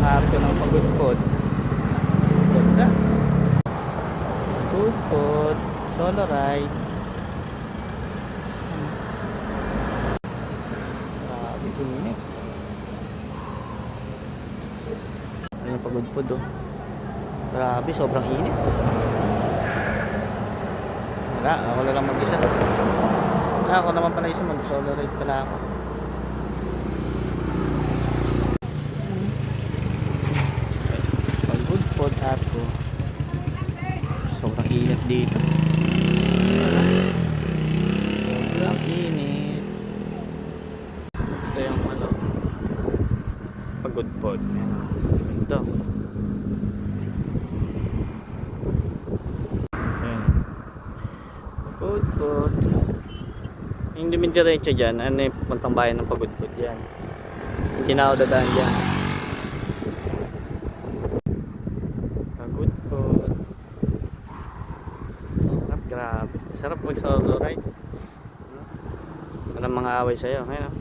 arko ng Pagudpod. Ganda. Pagudpod solo ride. Grabe init. Ayun yung Pagudpod oh. Grabe sobrang init. Wala, ako na lang mag-isa. Ako naman pala isa, mag solo ride pala ako. Pagudpod ako. Sobrang init dito. Sobrang init. Ito yung ano, Pagudpod. Ito. Ayan. Pagudpod. Yung dumidiretso dyan, ano yung puntang bayan ng Pagudpod yan. Hindi na ako dadaan dyan. Pagudpod. Sarap, grabe. Sarap mag solo ride. Walang mga away sa'yo. Ayun o.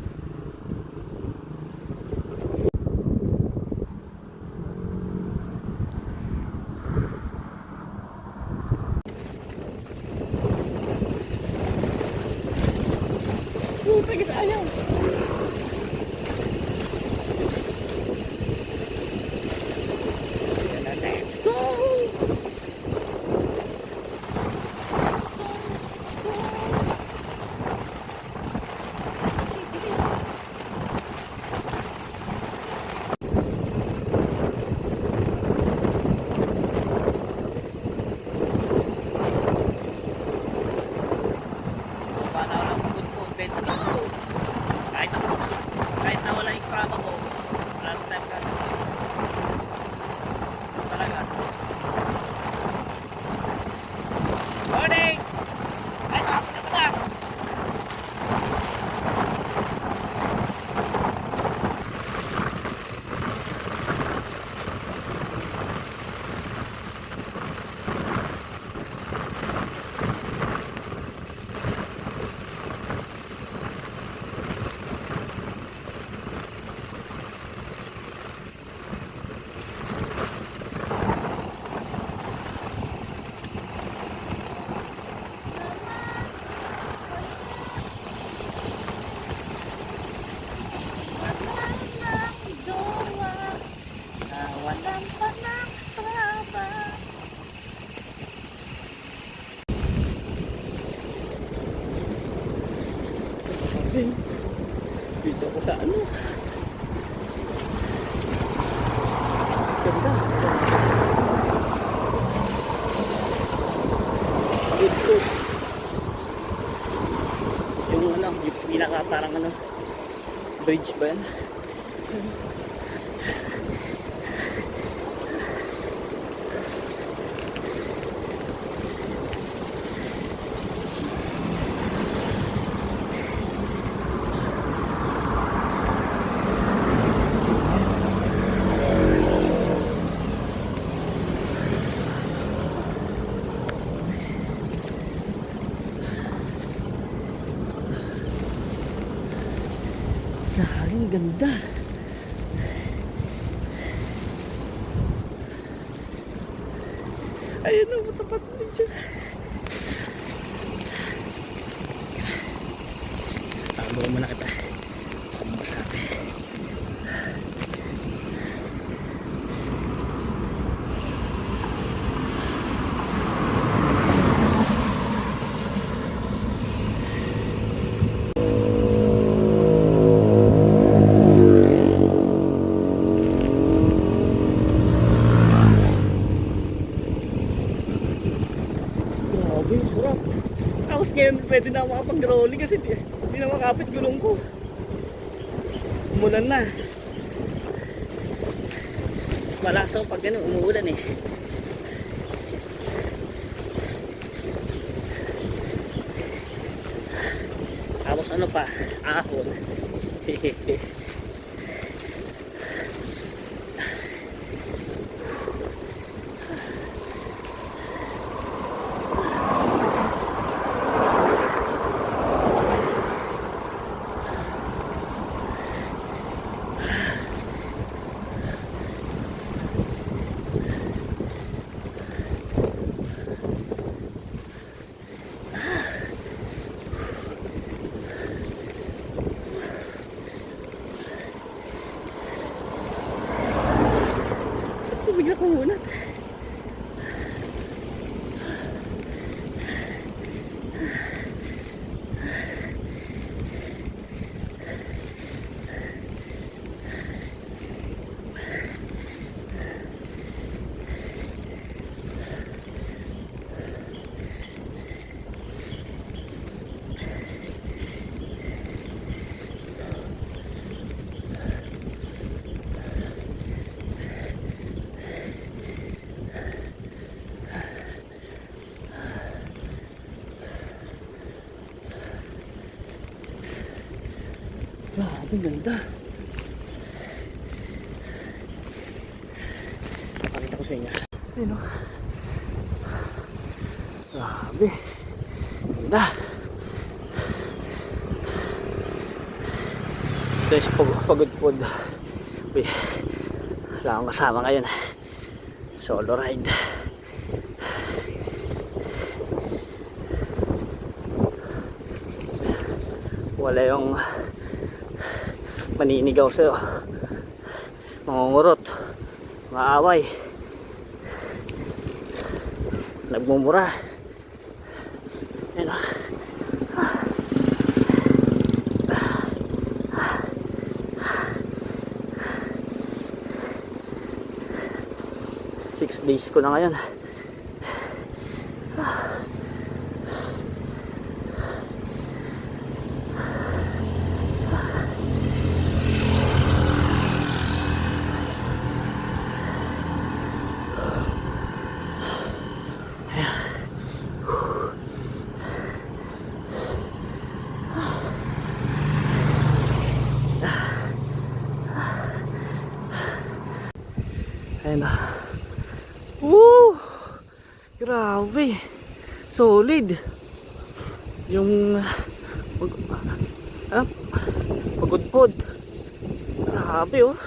Pagis ayaw. Let's go. Let's go. Kahit na wala yung strava ko, wala nang time ka. Talaga. Morning! Ay, tapos na pala! Walang panang straba. Okay. Dito ako sa ano? Ganda. Pagudpod. Yung ano, yung pinaka parang ano, bridge ba yan? Ang ganda. Ayun na, matapat din siya. Tama muna kita. Masabi. Surap. Tapos ngayon pwede na makapag-rolling kasi hindi na makapit gulong ko. Umulan na. Mas malakas ako pag ganun, umuulan eh. Tapos ano pa, ahon. bigla kumunat. Grabe, ganda. Pakita ko sa inyo. Ayun o. Grabe. Ganda. Ito yung pagod-pod. Uy, wala akong kasama ngayon. Solo ride. Wala yung maninigaw sa'yo, mangungurot, maaway, nagmumura. Ayun o. 6 days ko na ngayon. Ayun na. Woo! Grabe. Solid. Yung pagod-pod. Grabe oh.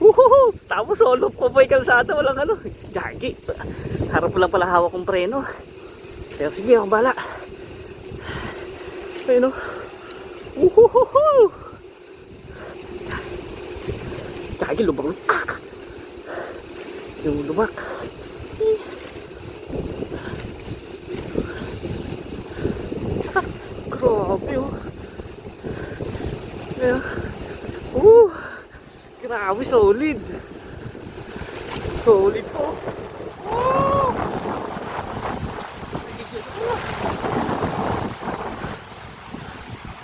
Woohoo! Tapos solo po pa yung kalsada. Walang ano. Gagi. Harap lang pala hawak kong preno. Pero sige, ako bala. Ayun oh. Woohoo! Gagi, lubak-lubak. Yung lubak. Grabe oh. Ayan. Grabe, solid. Solid po.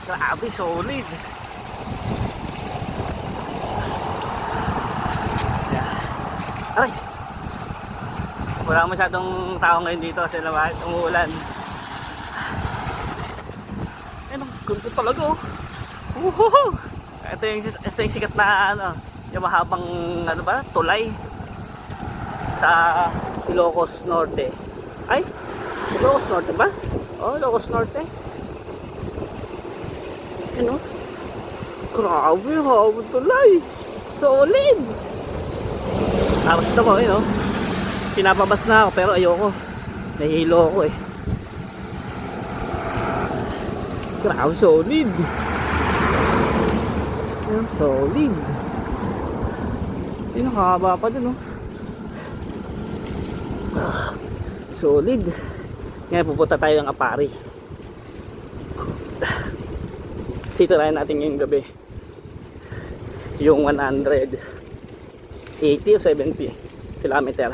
Grabe, solid. Aray! Wala masyadong tao ngayon dito kasi naman umuulan. Ayun, ganda talaga oh. Woohoo! Ito yung sikat na ano, yung mahabang ano ba, tulay sa Ilocos Norte. Ay, Ilocos Norte ba? Oh, Ilocos Norte. Ayun oh. Grabe, habang tulay. Solid. Tapos ito po, yun o. Pinapabas na ako pero ayoko. Nahihilo ako eh. Grabe, solid. Yan, solid. Yun, nakakaba pa dun o. Solid. Ngayon pupunta tayo ng Apari. Titirayan natin ngayong gabi yung 180 o 70 kilometer.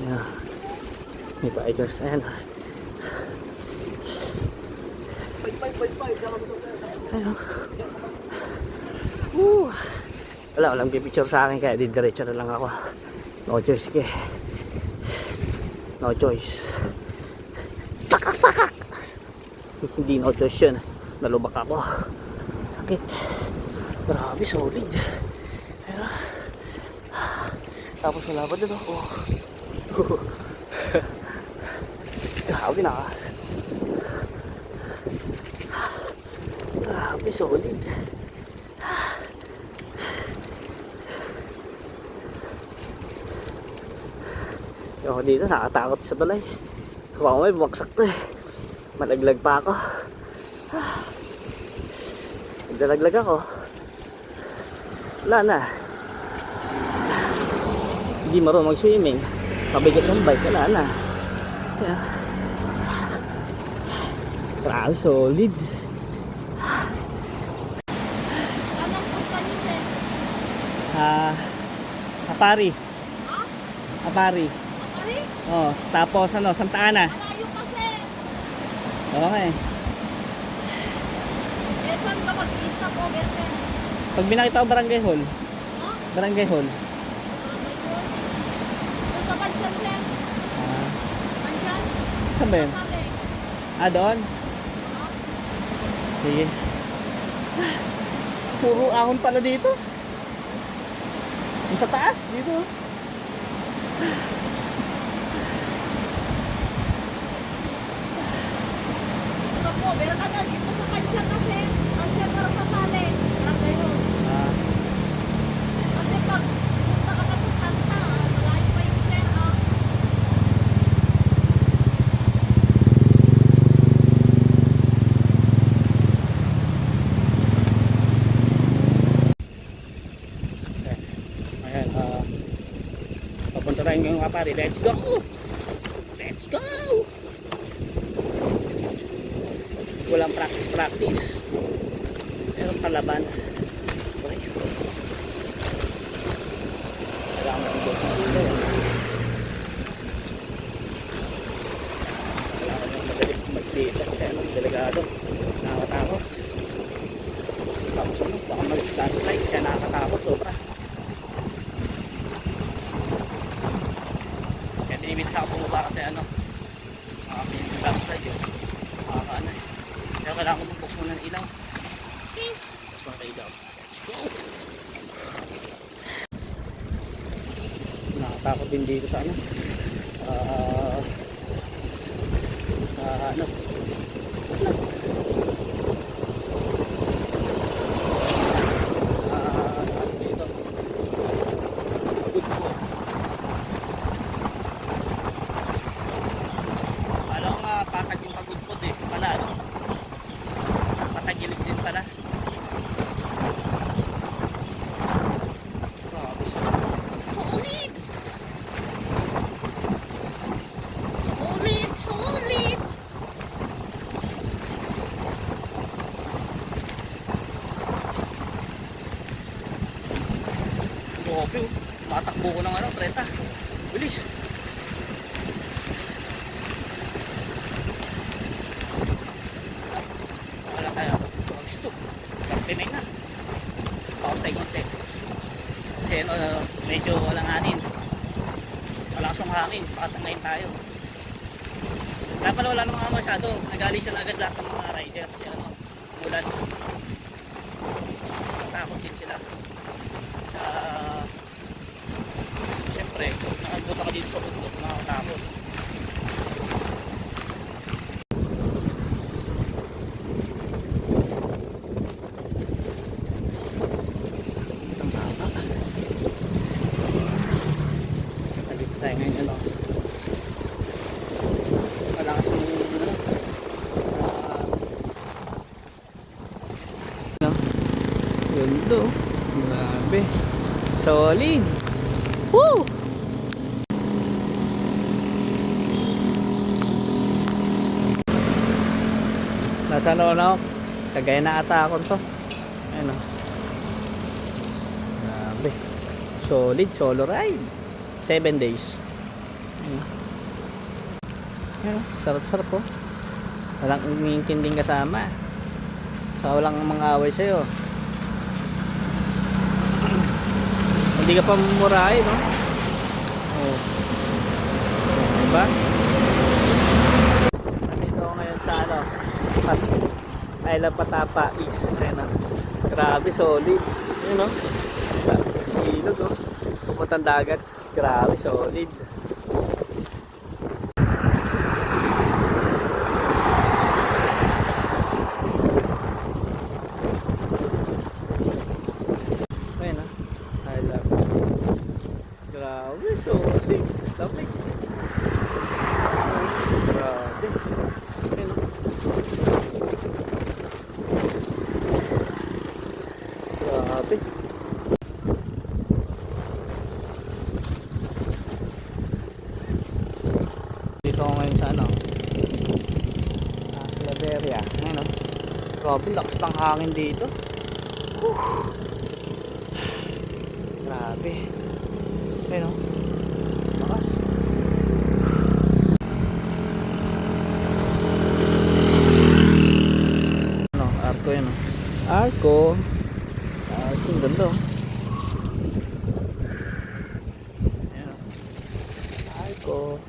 Yeah. May bikers na yan. Ayun. Walang picture sa akin kaya didiretso na lang ako. No choice ke. No choice. Pakak pakak. Hindi no choice yun. Nalubak ako. Sakit. Grabe, solid. Ayun. Tapos wala pa dito. Grabe na ka. Grabe, solid. Ako dito, nakatakot sa tulay. Kung may bumaksak to eh. Malaglag pa ako. Naglalaglag ako. Wala na. Hindi marunong mag-swimming. Mabigat ng bike, wala na. Kaya, grabe, solid. Anong punta niyo, sir? Apari. Ha? Apari. Apari? Oh, tapos Santa Ana. Malayo kasi. Okay. Eh, saan ka mag-stop over, sir? Pag binakita ko Barangay Hall. Ha? Barangay Hall. Barangay Hall? Doon sa Pansyan, sir? Ah, Pansyan? saan ba yun? Sali. Doon? Ha? Sige. Puro ahon pala dito. Ang tataas dito. Stop over ka na dito sa Pansyan kasi. Pansyan na rin kasali. Barangay Hall. Ah, Kasi pag punta ka pa sa Santa, malayo pa yung sir, ha? ayan. Papunta tayo ngayong Apari. Let's go! Let's go! Walang practice. Pero kalaban. Okay. Kailangan mo dito sa dito. Kailangan mo madali mas dito kasi anong delegado. Nakakatakot. Tapos baka mag-landslide kaya nakakatakot sobra. Kaya tinibid sa ako bumaba kasi landslide yun. Nakakaano eh. Kaya kailangan ko mag-box muna ng ilaw. Box muna ng ilaw. Let's go! Nakatakot din dito sa dito. Kala ko nga pakad yung pagudpod eh. Pala patagilid din pala. Solid! Solid! Grabe oh. Matakbo ko ng 30. Bilis. Wala tayo. Gusto. 39 na. Paus tayo konti. Kasi medyo walang hanin. Malakas yung hangin. Pakatangayin tayo. Kaya pala wala namang masyado. Nag-alisan agad lahat ng mga rider. Kasi mulan. Takot din sila. Siyempre, nakagpunta ka dito sa bundok. Nakakatakot. Tayo ngayon malakas yung gundo, grabe, solid. Woo! Nasa kagaya na ata ako to. Ayun o, grabe, solid, solo ride. 7 days. Ayan, sarap-sarap po. Walang umintinding kasama. Saka walang mga away sa'yo. Hindi ka pa mumurahin, no? Oh. Diba? Nandito ako ngayon sa Isla Patapa East. Grabe, solid. Yun, no? Sa ilog, oh. Pupuntang dagat. Grabe, solid. Ayun na. I love. Grabe, solid. Lamig. Nandito ako ngayon sa ano, Claveria. Ayun o. Grabe, lakas ng hangin dito. Grabe. Ayun o. Lakas. Ano, Arco yun o. Arco. Arco, ang ganda o. Ayan o. Arco.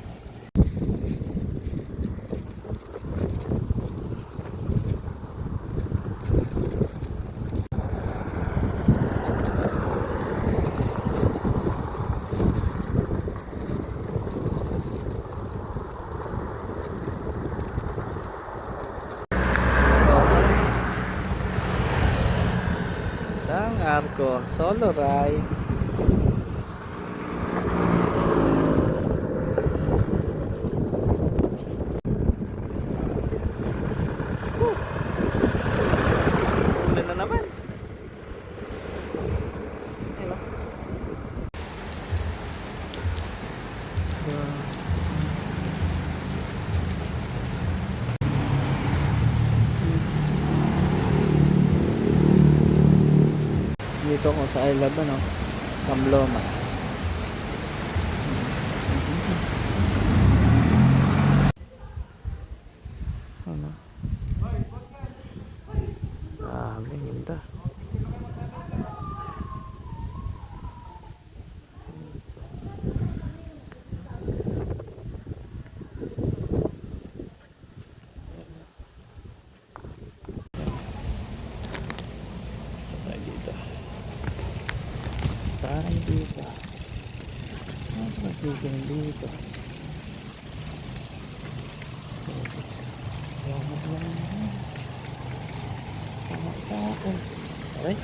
Ang Arco solo ride. Ulan na naman. Ayun o. Dito ko sa I Love ano, Camloma. Ano? Ah, ang ganda. Tayo dito. Tayo dito. Mas magiging dito. Okay.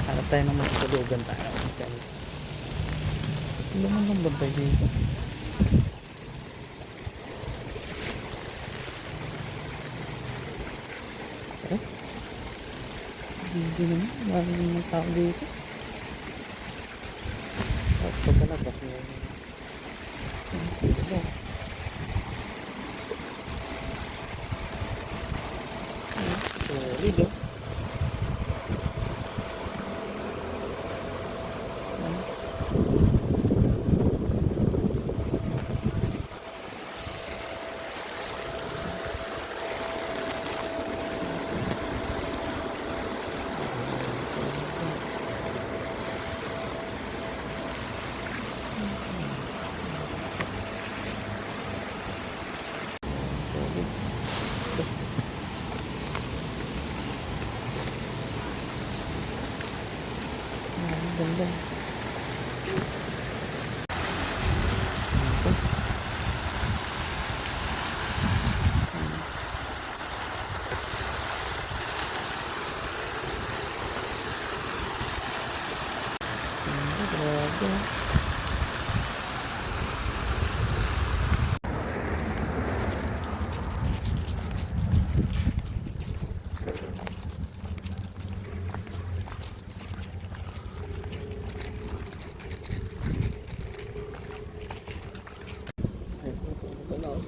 Hanap tayo ng matutulugan tayo. Hindi naman ng bantay dito. Okay. Hindi naman. Maraming mga tao dito. Tapos pagkalabas mo. Diba? Solid oh. Ganda.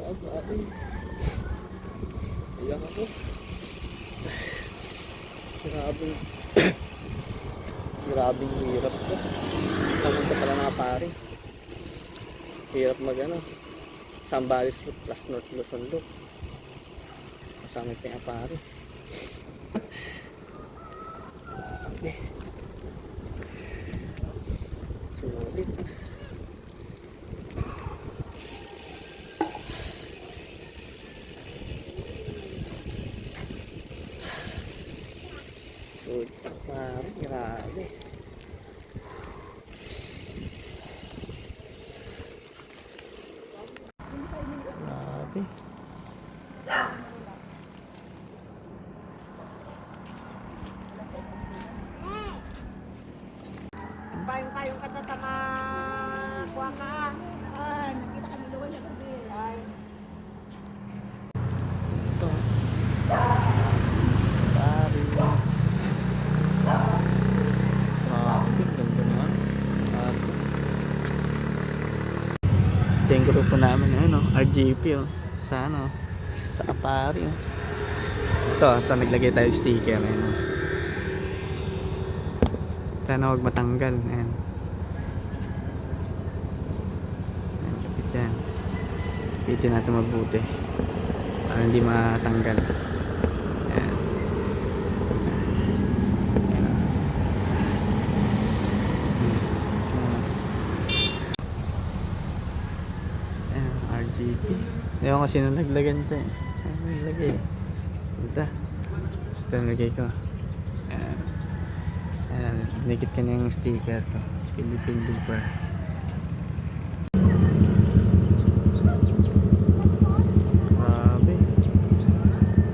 Grabe. Ayan ako. Grabing hirap ko. Tamunta pala mga pare. Hirap mag ano. Sambales plus North Luzon Loop. Kasama yung pinapare. Okay. Sulit. Sulit pare. Grabe. Grabe. Payong katatama kuha ka. Ay, nakita ka ng luwan na gabi. Ay. Ito. Pare. Grabe. Ganda naman. yung grupo namin. Ayun, RGP, sa ano, sa Apari. Ito, naglagay tayo sticker. Ayun, sana huwag matanggal. Ayan. Ayan, kapit yan. Kapitin natin mabuti para hindi matanggal. Ayan. Ayan. Ayan, RGB. Ewan ko sino naglagan ito eh. Ayan, naglagay. Ito. Basta nalagay ko. Ayan. Ayan, nakit ka na yung sticker ko. Philippine Blooper. Grabe.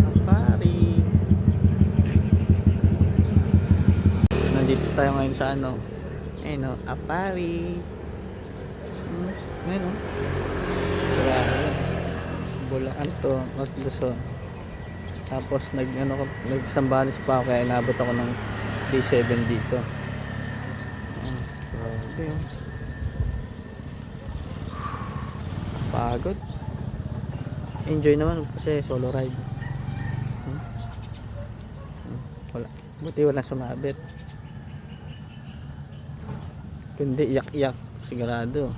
Apari. Nandito tayo ngayon sa ano. Ayun o, Apari. Ayun o. Grabe. Bulaan to, North Luzon. Tapos nagsambales pa ako kaya inabot ako ng D7 dito. Grabe oh. Pagod. Enjoy naman kasi solo ride. Wala. Buti wala sumabit. Kundi iyak-iyak sigurado.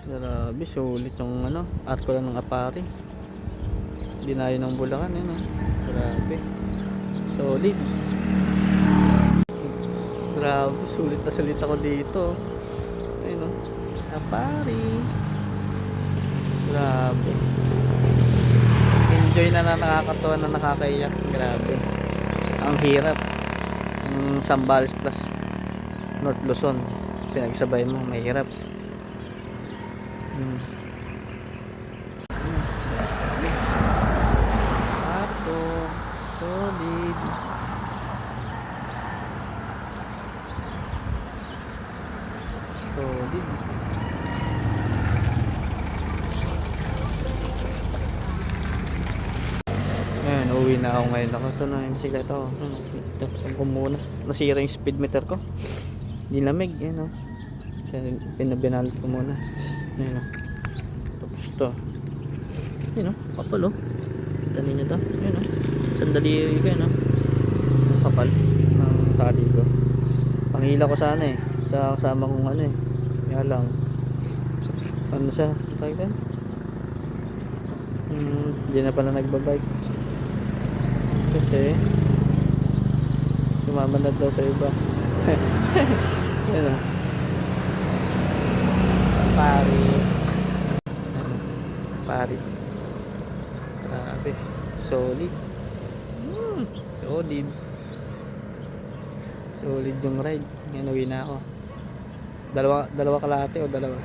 Grabe, sulit yung ano, arko lang ng Apari. Dinayo ng Bulacan, yun grabe. Solid. Grabe, sulit ako dito. Ayun Apari. Grabe. Enjoy na nakakatawa na nakakaiyak. Grabe. Ang hirap. Ang Zambales plus North Luzon. Pinagsabay mo, mahirap. Ato, solid. Solid. Ayan, uwi na ako ngayon. Ito na yung bisikleta ko. Ito ko muna. Nasira yung speed meter ko. Nilamig, yan Kaya pinabinalit ko muna. Ayan tapos to. Ayan kapal Tani nyo to. Ayan sandali ko yan ang kapal ng tali ko. Pangila ko sana sa kasama kong kaya lang ano siya hindi na pala nagbabike kasi sumama na daw sa iba. Ayan Pari. Grabe. Solid. Solid yung ride. Ngayon uwi na ako. Dalawa kalahati o dalawa?